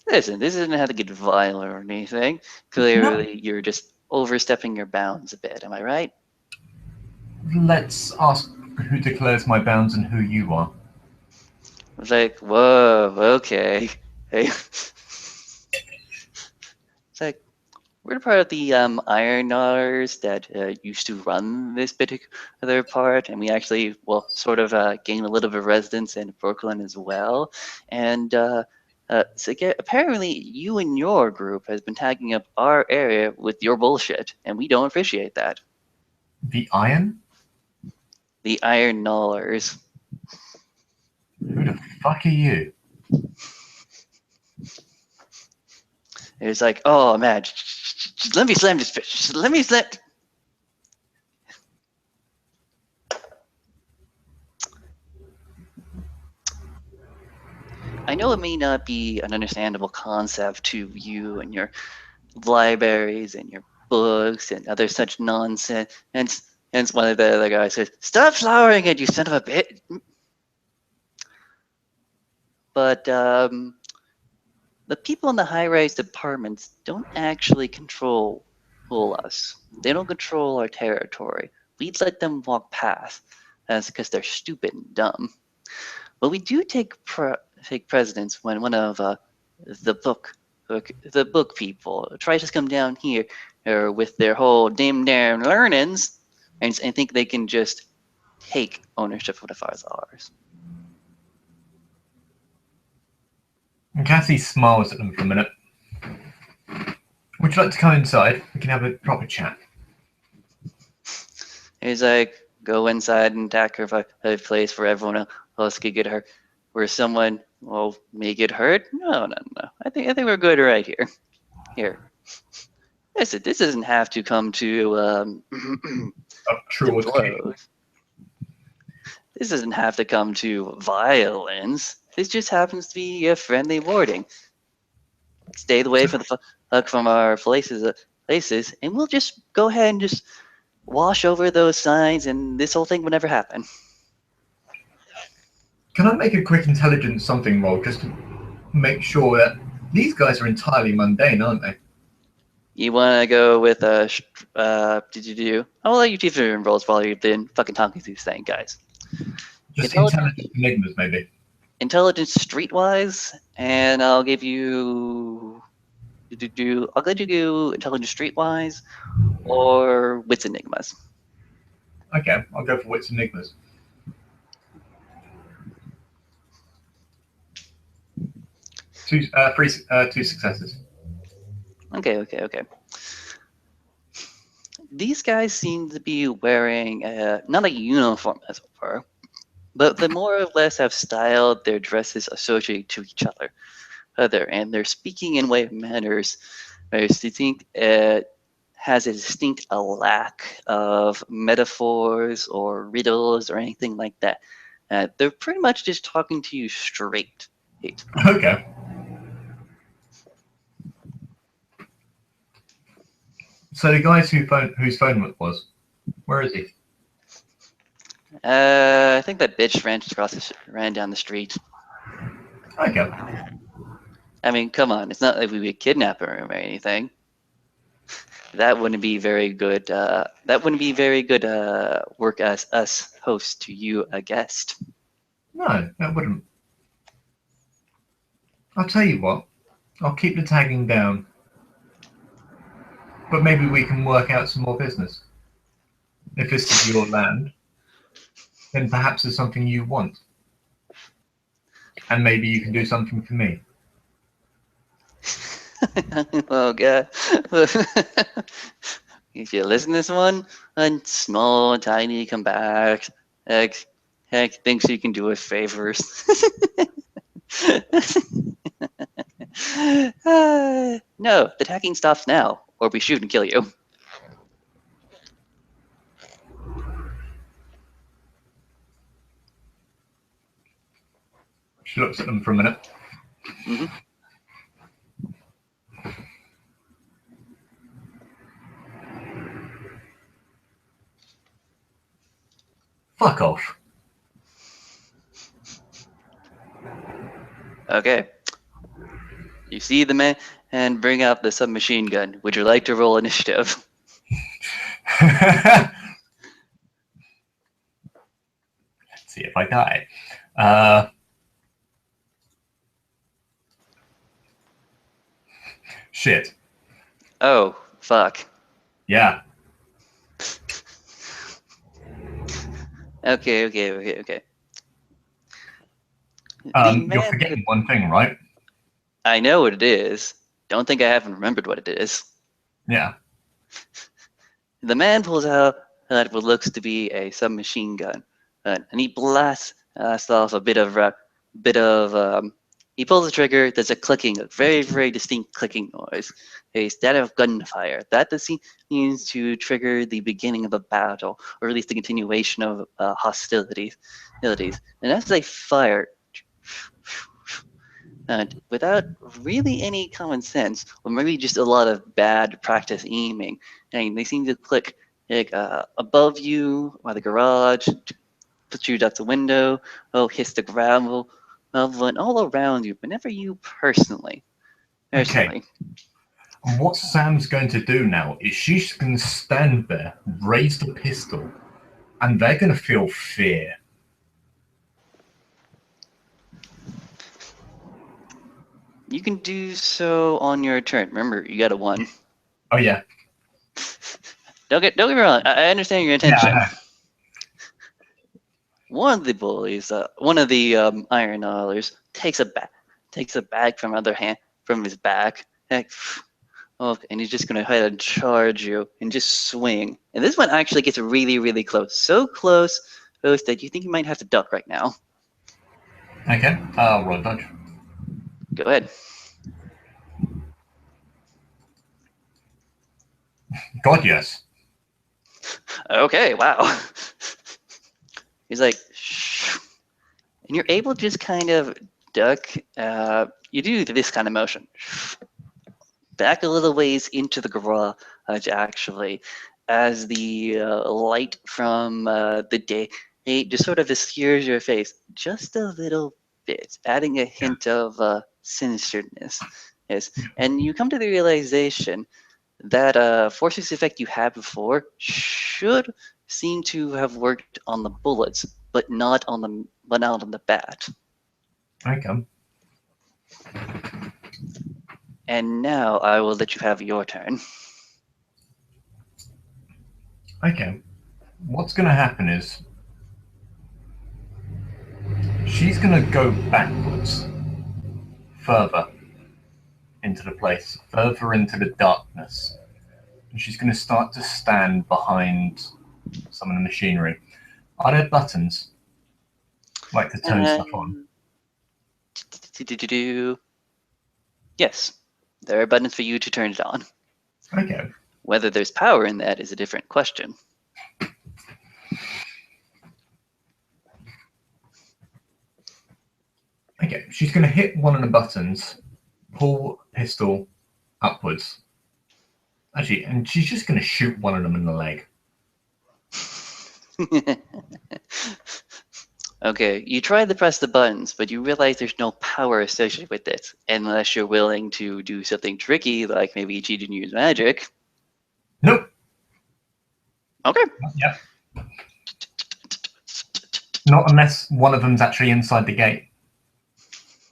Listen, this isn't how to get violent or anything. Clearly, you're just overstepping your bounds a bit. Am I right? Let's ask who declares my bounds and who you are. I was like, whoa, okay. Hey. It's like, we're part of the Iron Daughters that used to run this particular part, and we actually, sort of gained a little bit of residence in Brooklyn as well. And apparently, you and your group has been tagging up our area with your bullshit, and we don't appreciate that. The Iron? The Iron Gnawers. Who the fuck are you? It's like, oh man, just let me slam this bitch. Just let me slam. I know it may not be an understandable concept to you and your libraries and your books and other such nonsense. And one of the other guys says, "Stop flowering it, you son of a bitch." But the people in the high-rise apartments don't actually control us. They don't control our territory. We let them walk past. That's because they're stupid and dumb. But we do take precedence when one of the book people tries to come down here with their whole damn learnings and think they can just take ownership of the files ours. And Cassie smiles at them for a minute. Would you like to come inside? We can have a proper chat. He's like, go inside and attack her a place where everyone else could get hurt. Where someone may get hurt? No. I think we're good right here. Here. Listen, this doesn't have to come to true blows. This doesn't have to come to violence. This just happens to be a friendly warning. Stay away from our places, and we'll just go ahead and just wash over those signs, and this whole thing will never happen. Can I make a quick intelligence something roll just to make sure that these guys are entirely mundane, aren't they? You want to go with I'll let you two different rolls while you've been fucking talking through this thing, guys. Just intelligence enigmas, maybe. Intelligence streetwise, and I'll give you. I'll let you do intelligence streetwise, or wits enigmas. Okay, I'll go for wits enigmas. Two successes. Okay. These guys seem to be wearing not a uniform as it were, but they more or less have styled their dresses associated to each other, and they're speaking in way of manners. I think has a distinct lack of metaphors or riddles or anything like that. They're pretty much just talking to you straight. Okay. So the guy whose phone it was, where is he? I think that bitch ran down the street. Okay. I mean, come on, it's not like we would kidnap her or anything. That wouldn't be very good. That wouldn't be very good work as us host to you, a guest. No, that wouldn't. I'll tell you what. I'll keep the tagging down. But maybe we can work out some more business. If this is your land, then perhaps there's something you want. And maybe you can do something for me. Oh god. If you listen to this one, and small, tiny, come back, heck thinks you can do us favors. No, the tagging stops now, or we shoot and kill you. She looks at them for a minute. Mm-hmm. Fuck off. Okay. You see the man and bring out the submachine gun. Would you like to roll initiative? Let's see if I die. Shit. Oh, fuck. Yeah. Okay. You're forgetting one thing, right? I know what it is. Don't think I haven't remembered what it is. Yeah. The man pulls out what looks to be a submachine gun, and he blasts off a bit of. He pulls the trigger. There's a clicking, a very, very distinct clicking noise. A static of gunfire. That seems to trigger the beginning of a battle, or at least the continuation of hostilities. And as they fire, without really any common sense, or maybe just a lot of bad practice aiming, and they seem to click above you by the garage, put you out the window, hits the gravel, and all around you, but never you personally. Okay. And what Sam's going to do now is she's going to stand there, raise the pistol, and they're going to feel fear. You can do so on your turn. Remember, you got a 1. Oh yeah. Don't get me wrong. I understand your intention. Yeah. One of the bullies, one of the iron knowlers, takes a bag from his back. And he's just gonna head and charge you and just swing. And this one actually gets really, really close. So close that you think you might have to duck right now. Okay. Roll a dodge. Go ahead. God, yes. Okay, wow. He's like, shh. And you're able to just kind of duck. You do this kind of motion. Back a little ways into the garage, actually, as the light from the day just sort of obscures your face just a little bit, adding a hint of sinisterness. Yes. And you come to the realization that force effect you had before should seem to have worked on the bullets, but not on the bat. Okay. And now I will let you have your turn. Okay. What's going to happen is she's going to go backwards, further into the place, further into the darkness. And she's going to start to stand behind some of the machinery. Are there buttons like to turn stuff on? Yes, there are buttons for you to turn it on. Okay. Whether there's power in that is a different question. Okay, she's going to hit one of the buttons, pull pistol upwards. Actually, and she's just going to shoot one of them in the leg. Okay, you try to press the buttons, but you realize there's no power associated with it, unless you're willing to do something tricky, like maybe cheat and use magic. Nope. Okay. Yep. Not unless one of them's actually inside the gate.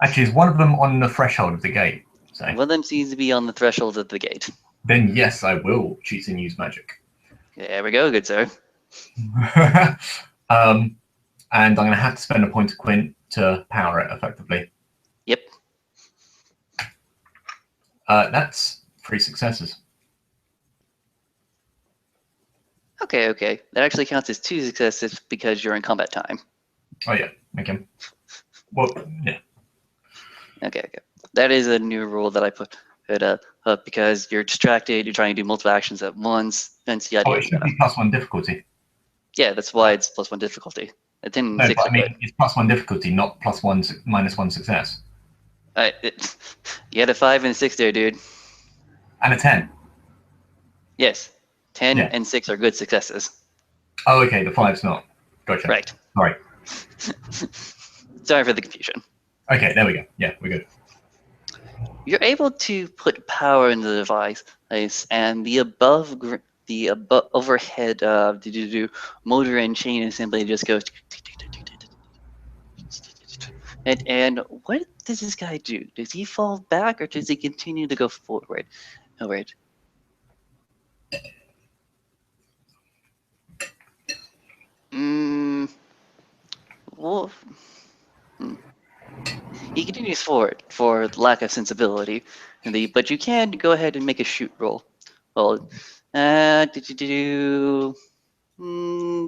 Actually, is one of them on the threshold of the gate? So. One of them seems to be on the threshold of the gate. Then yes, I will cheat and use magic. There we go, good sir. And I'm going to have to spend a point of quint to power it effectively. Yep. That's 3 successes. Okay, okay. That actually counts as 2 successes because you're in combat time. Oh yeah, okay. Well, yeah. Okay, okay. That is a new rule that I put up because you're distracted, you're trying to do multiple actions at once, hence the idea. Oh, it should be +1 difficulty. Yeah, that's why it's +1 difficulty. It didn't. No, but I mean, it's +1 difficulty, not -1 success. You had a 5 and a 6 there, dude. And a 10. Yes, 10 Yeah. and 6 are good successes. Oh, okay, the 5's not. Gotcha. Right. Sorry. Sorry for the confusion. Okay, there we go. Yeah, we're good. You're able to put power into the device, and the overhead motor and chain assembly just goes. And what does this guy do? Does he fall back or does he continue to go forward? Forward. Well, he continues forward for lack of sensibility, but you can go ahead and make a shoot roll. Well, do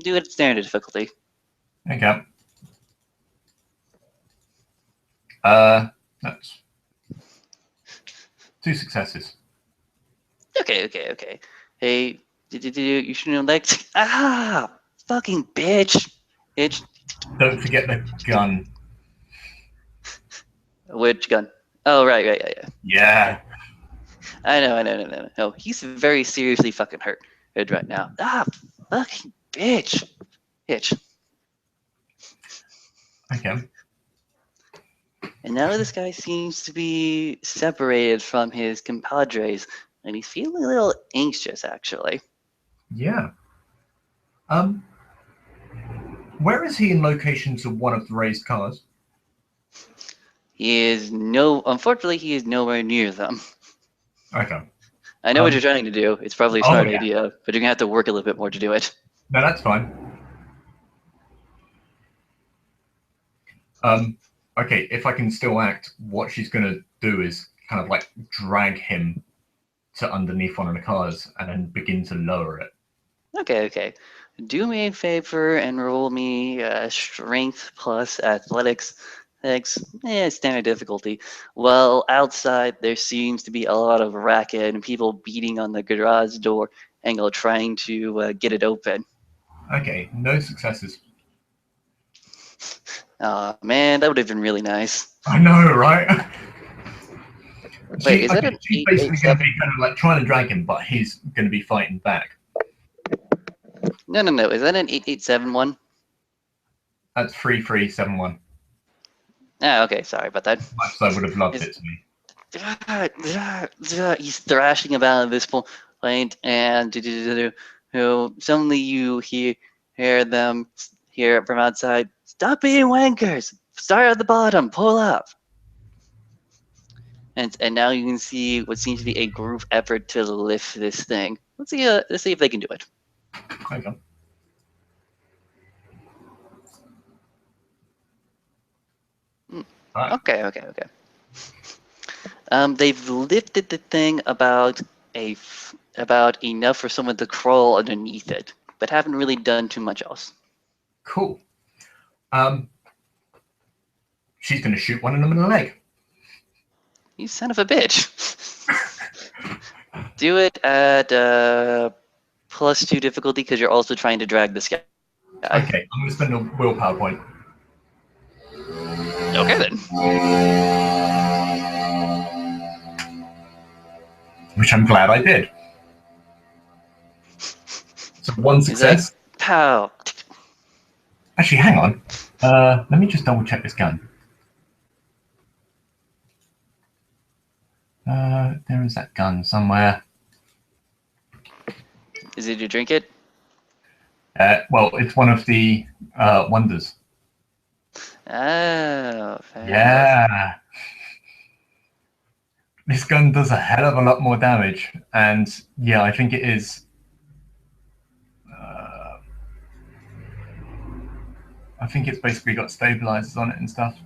it at standard difficulty. Okay. That's 2 successes. Okay, okay, okay. Hey, you shouldn't have fucking bitch. Bitch. Don't forget the gun. Which gun? Oh, right, yeah. Yeah. I know. No, he's very seriously fucking hurt right now. Fucking bitch. Bitch. Okay. And now this guy seems to be separated from his compadres, and he's feeling a little anxious, actually. Yeah. Where is he in location to one of the raised cars? Unfortunately, he is nowhere near them. Okay. I know what you're trying to do. It's probably a smart idea, but you're gonna have to work a little bit more to do it. No, that's fine. Okay, if I can still act, what she's gonna do is kind of like drag him to underneath one of the cars and then begin to lower it. Okay. Do me a favor and roll me strength plus athletics. Standard difficulty. Well, outside there seems to be a lot of racket and people beating on the garage door angle trying to get it open. Okay, no successes. Man, that would have been really nice. I know, right? Wait, is that an she's 8, basically 8, going to be kind of like trying to drag him, but he's going to be fighting back. No. Is that an 8871? That's 3371. Okay. Sorry about that. Much I would have loved it to be. He's thrashing about at this point, and suddenly you hear them hear from outside. Stop being wankers! Start at the bottom. Pull up. And now you can see what seems to be a group effort to lift this thing. Let's see if they can do it. Okay. Right. Okay. They've lifted the thing about enough for someone to crawl underneath it, but haven't really done too much else. Cool. She's going to shoot one of them in the leg. You son of a bitch. Do it at +2 difficulty because you're also trying to drag this guy. Okay, I'm going to spend a willpower point. Okay then. Which I'm glad I did. So one He's like, success. pow. Actually, hang on. Let me just double check this gun. There is that gun somewhere. Is it your drink it? Well, it's one of the wonders. Oh, fair enough. Yeah. This gun does a hell of a lot more damage, and yeah, I think it is. I think it's basically got stabilizers on it and stuff.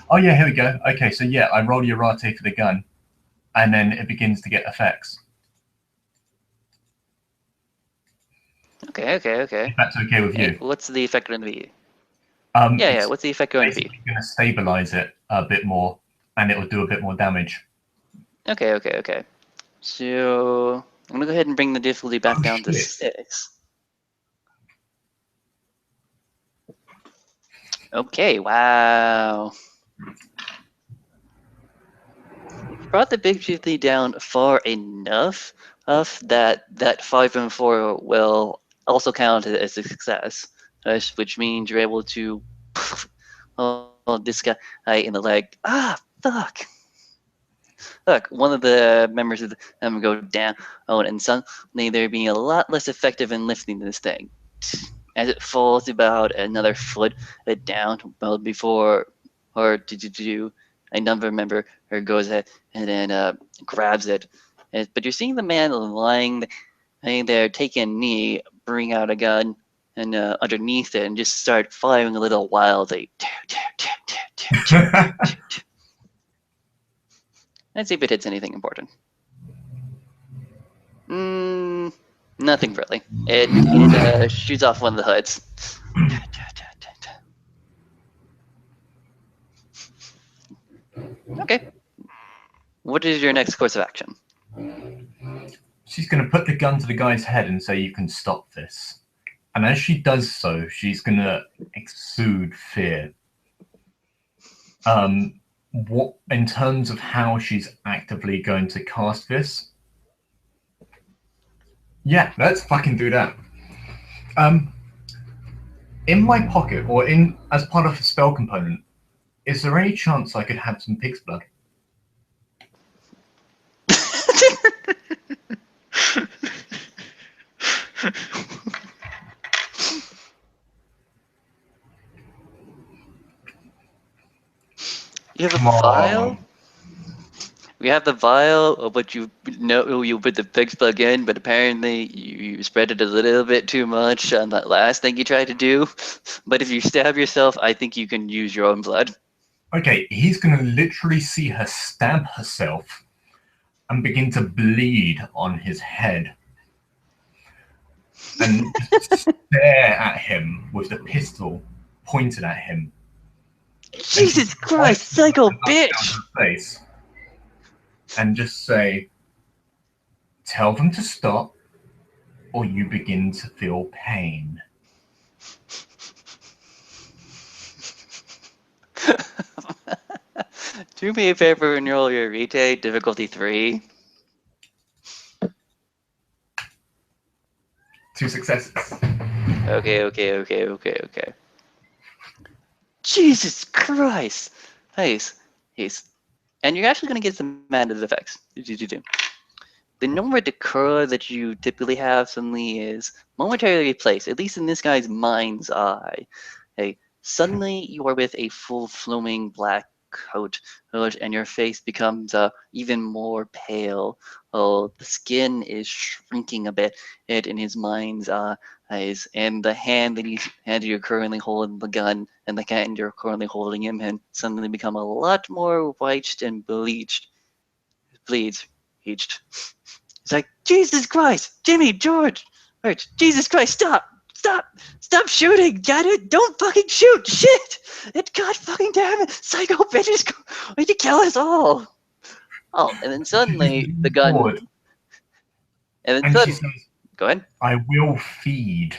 Oh yeah, here we go. Okay, so yeah, I roll Urate for the gun, and then it begins to get effects. Okay. If that's okay with you. What's the effect going to be? Yeah. Yeah. What's the effect going to be? Basically going to stabilize it a bit more, and it will do a bit more damage. Okay. So I'm gonna go ahead and bring the difficulty back down to 6. Okay. Wow. Brought the big difficulty down far enough of that 5 and 4 will also count as a success, which means you're able to this guy in the leg. Ah, fuck. Look, one of the members of them go down, and suddenly they're being a lot less effective in lifting this thing. As it falls about another foot down, well, before or to do another member goes ahead and then grabs it. But you're seeing the man lying there, taking a knee, bring out a gun, and underneath it, and just start firing a little wildly. Let's see if it hits anything important. Nothing really. It shoots off one of the hoods. Okay. What is your next course of action? She's going to put the gun to the guy's head and say, "You can stop this." And as she does so, she's going to exude fear. What in terms of how she's actively going to cast this? Yeah, let's fucking do that. In my pocket, or in as part of a spell component, is there any chance I could have some pig's blood? You have a vial? We have the vial, but you put the pig's blood in, but apparently you spread it a little bit too much on that last thing you tried to do. But if you stab yourself, I think you can use your own blood. Okay, he's going to literally see her stab herself and begin to bleed on his head. And just stare at him with the pistol pointed at him. Jesus Christ, psycho bitch! Face, and just say, "Tell them to stop, or you begin to feel pain." Do me a favor and roll your Rite, difficulty 3. 2 successes. Okay. Jesus Christ! Nice. And you're actually going to get some added effects. The number decor that you typically have suddenly is momentarily replaced, at least in this guy's mind's eye. Suddenly you are with a full flowing black coat, and your face becomes even more pale. The skin is shrinking a bit in his mind's eyes, and the hand you're currently holding the gun and the hand you're currently holding him in suddenly become a lot more white and bleached. It's like, Jesus Christ, Jimmy, George, Jesus Christ, stop shooting, got it? Don't fucking shoot, shit! God fucking damn it, psycho bitches, going to kill us all. Oh, and then She suddenly just the leans gun, forward and then and she suddenly, says, go ahead. "I will feed."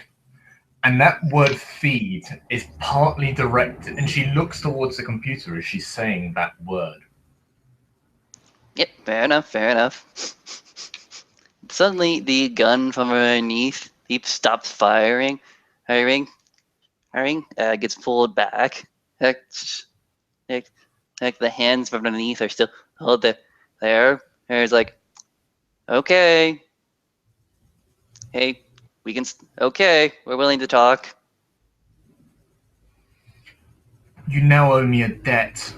And that word "feed" is partly directed, and she looks towards the computer as she's saying that word. Yep, fair enough, fair enough. Suddenly, the gun from underneath, he stops firing, gets pulled back. Heck, heck, heck, the hands from underneath are still held there. There's like, okay, hey, okay, we're willing to talk. You now owe me a debt.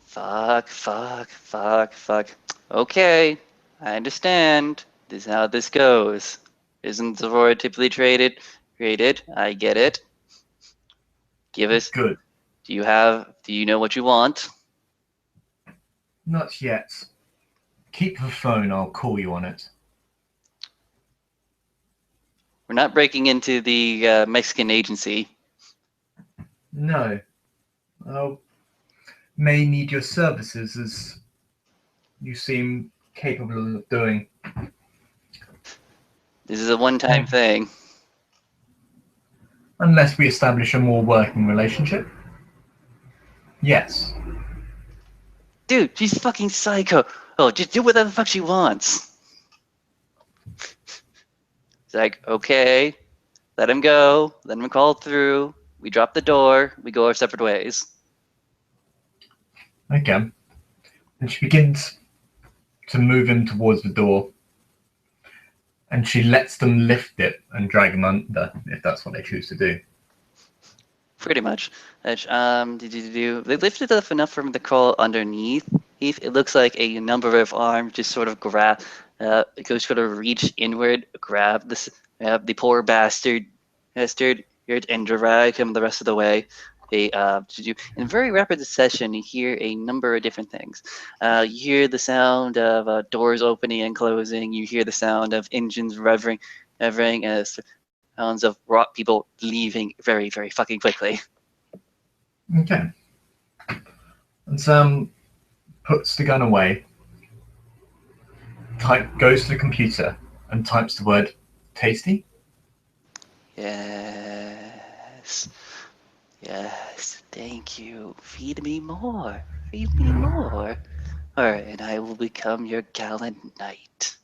Fuck. Okay, I understand. This is how this goes. Isn't Zora typically created? I get it. Give us. Good. Do you know what you want? Not yet. Keep the phone, I'll call you on it. We're not breaking into the Mexican agency. No. I may need your services as you seem capable of doing. This is a one-time thing. Unless we establish a more working relationship. Yes. Dude, she's fucking psycho. Oh, just do whatever the fuck she wants. It's like, okay, let him go. Let him call through. We drop the door. We go our separate ways. Okay. And she begins to move him towards the door. And she lets them lift it and drag him under, if that's what they choose to do. Pretty much. They lifted up enough for him to crawl underneath. It looks like a number of arms just sort of goes sort of reach inward, grab the poor bastard, and drag him the rest of the way. In very rapid succession, you hear a number of different things. You hear the sound of doors opening and closing. You hear the sound of engines revving, as sounds of rock people leaving very, very fucking quickly. Okay. And Sam puts the gun away, goes to the computer, and types the word tasty. Yes. Yes. Thank you. Feed me more. Feed me more. Alright, and I will become your gallant knight.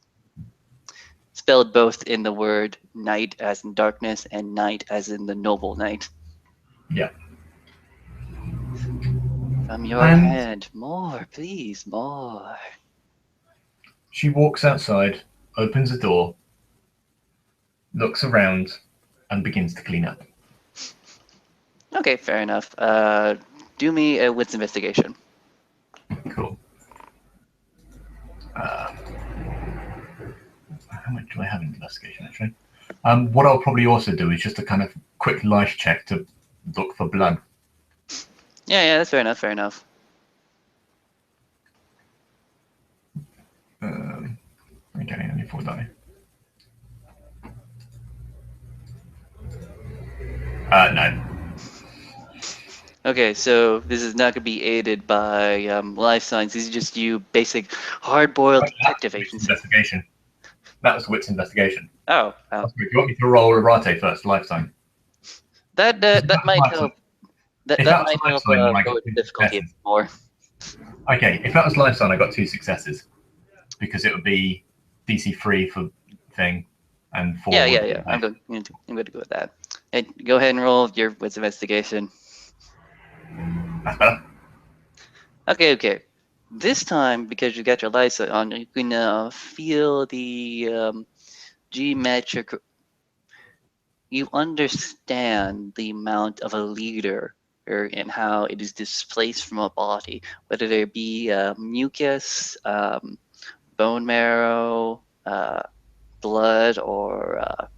Spelled both in the word night as in darkness and knight as in the noble knight. Yeah. From your And hand. More, please, more. she walks outside, opens the door, looks around, and begins to clean up. Okay, fair enough. Do me a wits investigation. Cool. How much do I have in investigation, actually? What I'll probably also do is just a kind of quick life check to look for blood. Yeah, that's fair enough, fair enough. Okay, only 4 die. No. Okay, so this is not going to be aided by life science. This is just you basic hard-boiled detective agency. Investigation. That was wits investigation. Oh, Do you want me to roll a rate first, lifetime? that might help. That might help then I got lower the 2 difficulty successes. more. Okay, if that was lifetime, I got 2 successes because it would be DC 3 for thing and 4. Yeah. I'm going to go with that. And go ahead and roll your wits investigation. That's better. Okay. This time, because you got your license on, you can feel the geometric. You understand the amount of a leader and how it is displaced from a body, whether there be mucus, bone marrow, blood, or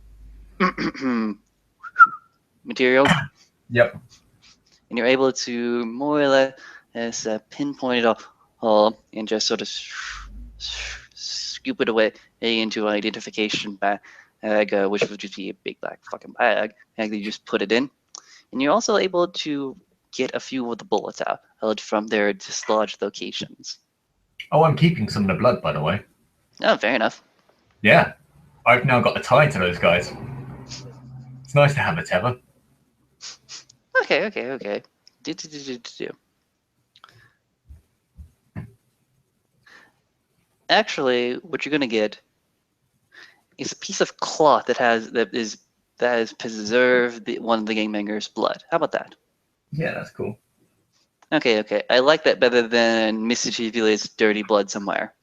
material. Yep. And you're able to more or less pinpoint it all and just sort of scoop it away into an identification bag, which would just be a big black fucking bag, and you just put it in. And you're also able to get a few of the bullets out from their dislodged locations. Oh, I'm keeping some of the blood, by the way. Oh, fair enough. Yeah, I've now got the tie to those guys. It's nice to have a tether. Okay. Do. Actually, what you're gonna get is a piece of cloth that has preserved one of the gangbanger's blood. How about that? Yeah, that's cool. Okay. I like that better than Missy Chivile's dirty blood somewhere.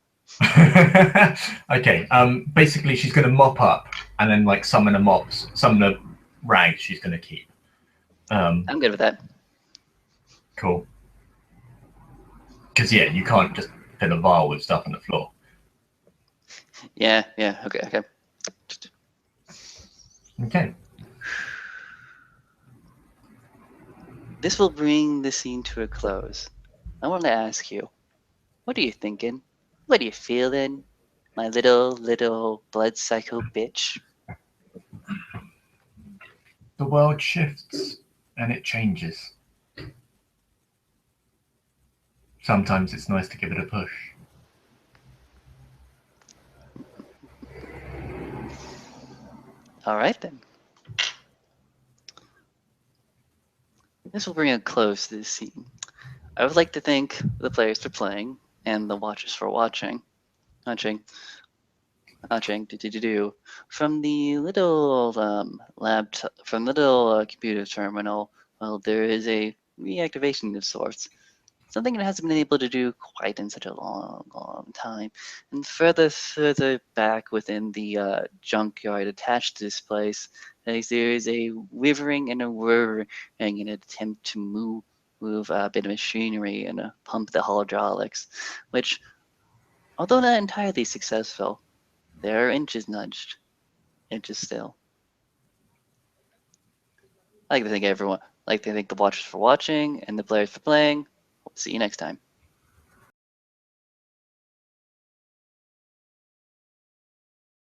Okay. Basically, she's going to mop up and then like some of the rags she's going to keep. I'm good with that. Cool. Because yeah, you can't just fill a vial with stuff on the floor. Yeah. Okay. Okay. This will bring the scene to a close. I want to ask you, what are you thinking? What are you feeling, my little blood psycho bitch? The world shifts and it changes. Sometimes it's nice to give it a push. All right then. This will bring a close to this scene. I would like to thank the players for playing and the watchers for watching. From the little computer terminal, well, there is a reactivation of sorts. Something it hasn't been able to do quite in such a long time. And further back within the junkyard attached to this place, as there is a wivering and a whirring in an attempt to move a bit of machinery and pump the hydraulics, which, although not entirely successful, there are inches nudged, inches still. I'd like to thank everyone. I'd like to thank the watchers for watching and the players for playing. See you next time.